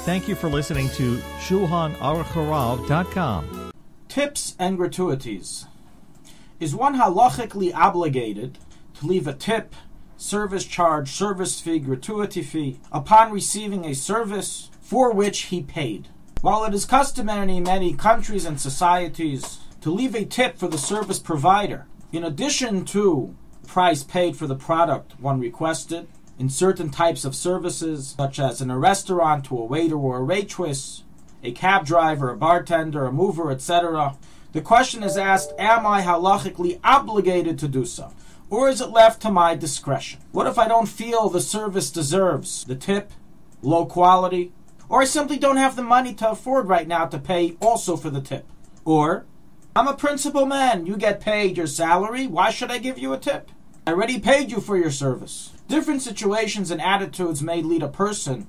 Thank you for listening to Shulchanaruchharav.com. Tips and gratuities. Is one halachically obligated to leave a tip, service charge, service fee, gratuity fee upon receiving a service for which he paid? While it is customary in many countries and societies to leave a tip for the service provider, in addition to the price paid for the product one requested, in certain types of services, such as in a restaurant to a waiter or a waitress, a cab driver, a bartender, a mover, etc., the question is asked, am I halachically obligated to do so? Or is it left to my discretion? What if I don't feel the service deserves the tip, low quality, or I simply don't have the money to afford right now to pay also for the tip? Or, I'm a principal man, you get paid your salary, why should I give you a tip? I already paid you for your service. Different situations and attitudes may lead a person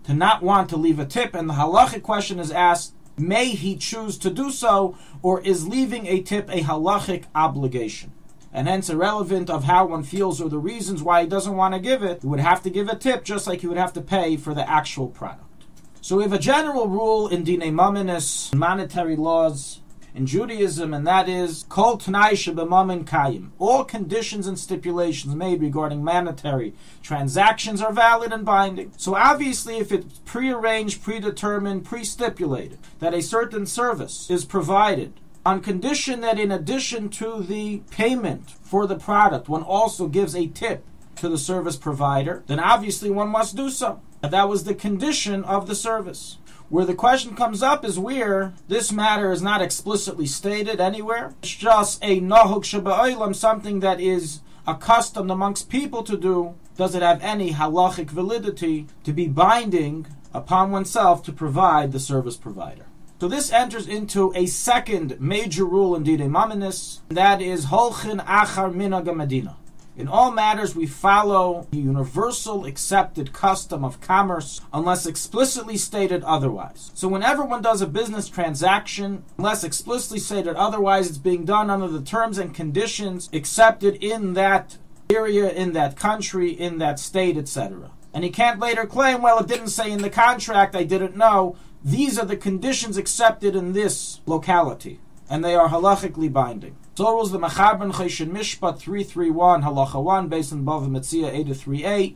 to not want to leave a tip, and the halachic question is asked, may he choose to do so, or is leaving a tip a halachic obligation? And hence irrelevant of how one feels or the reasons why he doesn't want to give it, he would have to give a tip just like he would have to pay for the actual product. So we have a general rule in Dinei Maminis, monetary laws, in Judaism, and that is Kol T'nai Sheb'Mamin Kayim. All conditions and stipulations made regarding monetary transactions are valid and binding. So obviously, if it's prearranged, predetermined, pre-stipulated that a certain service is provided on condition that in addition to the payment for the product, one also gives a tip to the service provider, then obviously one must do so. And that was the condition of the service. Where the question comes up is where this matter is not explicitly stated anywhere. It's just a nahuk sheba'olam, something that is accustomed amongst people to do. Does it have any halachic validity to be binding upon oneself to provide the service provider? So this enters into a second major rule in Dinei Maminis, and that is holchin achar minhag hamedina. In all matters, we follow the universal accepted custom of commerce unless explicitly stated otherwise. So whenever one does a business transaction, unless explicitly stated otherwise, it's being done under the terms and conditions accepted in that area, in that country, in that state, etc. And he can't later claim, well, it didn't say in the contract, I didn't know. These are the conditions accepted in this locality, and they are halachically binding. So rules the Mechaber Choshen Mishpat 331 Halacha 1 based on Bava Metzia 8-3a,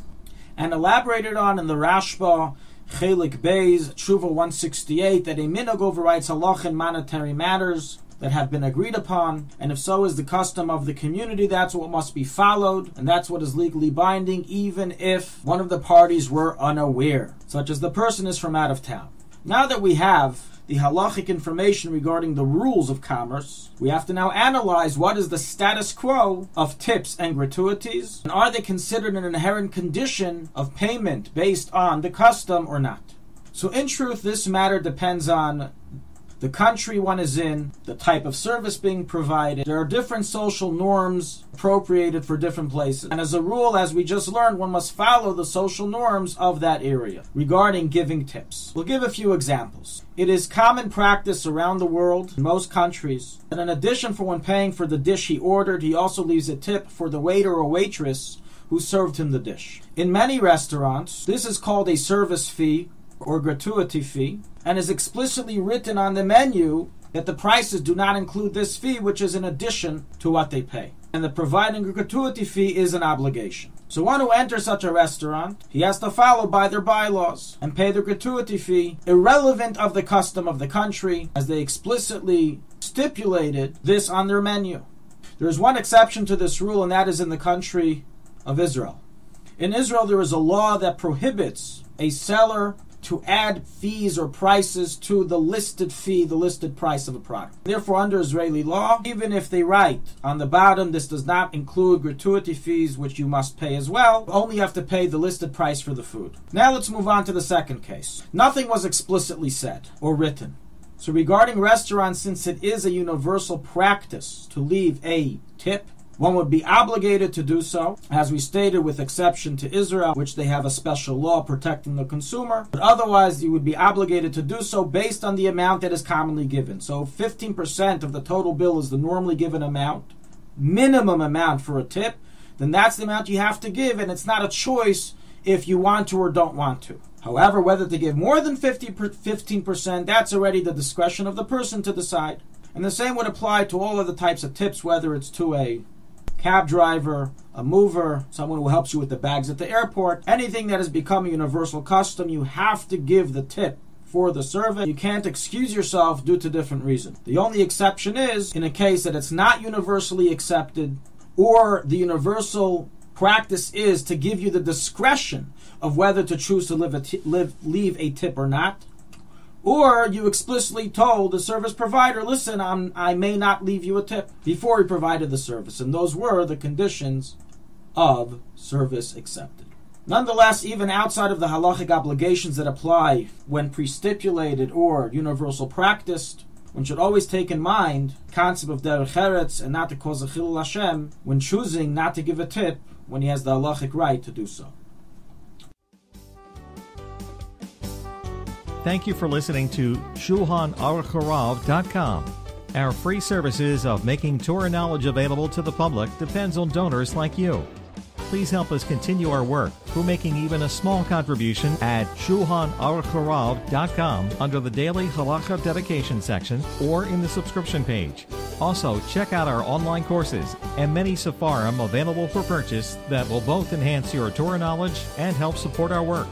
and elaborated on in the Rashba Chelik Beis Tshuva 168 that a minhag overrides halacha in monetary matters that have been agreed upon, and if so is the custom of the community, that's what must be followed, and that's what is legally binding, even if one of the parties were unaware, such as the person is from out of town. Now that we have the halachic information regarding the rules of commerce, we have to now analyze what is the status quo of tips and gratuities, and are they considered an inherent condition of payment based on the custom or not. So in truth, this matter depends on the country one is in, the type of service being provided. There are different social norms appropriated for different places. And as a rule, as we just learned, one must follow the social norms of that area regarding giving tips. We'll give a few examples. It is common practice around the world, in most countries, that in addition for when paying for the dish he ordered, he also leaves a tip for the waiter or waitress who served him the dish. In many restaurants, this is called a service fee or gratuity fee, and is explicitly written on the menu that the prices do not include this fee, which is in addition to what they pay. And the providing a gratuity fee is an obligation. So one who enters such a restaurant, he has to follow by their bylaws and pay the gratuity fee, irrelevant of the custom of the country, as they explicitly stipulated this on their menu. There is one exception to this rule, and that is in the country of Israel. In Israel, there is a law that prohibits a seller to add fees or prices to the listed fee, the listed price of a product. Therefore, under Israeli law, even if they write on the bottom, this does not include gratuity fees, which you must pay as well, only have to pay the listed price for the food. Now let's move on to the second case. Nothing was explicitly said or written. So regarding restaurants, since it is a universal practice to leave a tip, one would be obligated to do so, as we stated, with exception to Israel, which they have a special law protecting the consumer. But otherwise, you would be obligated to do so based on the amount that is commonly given. So 15% of the total bill is the normally given amount, minimum amount for a tip, then that's the amount you have to give, and it's not a choice if you want to or don't want to. However, whether to give more than 15%, that's already the discretion of the person to decide. And the same would apply to all other types of tips, whether it's to a cab driver, a mover, someone who helps you with the bags at the airport. Anything that has become a universal custom, you have to give the tip for the service. You can't excuse yourself due to different reasons. The only exception is in a case that it's not universally accepted, or the universal practice is to give you the discretion of whether to choose to leave a tip or not, or you explicitly told the service provider, listen, I may not leave you a tip, before he provided the service. And those were the conditions of service accepted. Nonetheless, even outside of the halachic obligations that apply when pre-stipulated or universal practiced, one should always take in mind the concept of derech eretz and not to cause a chilul Hashem when choosing not to give a tip when he has the halachic right to do so. Thank you for listening to Shulchanaruchharav.com. Our free services of making Torah knowledge available to the public depends on donors like you. Please help us continue our work through making even a small contribution at Shulchanaruchharav.com under the Daily Halacha Dedication section or in the subscription page. Also, check out our online courses and many sefarim available for purchase that will both enhance your Torah knowledge and help support our work.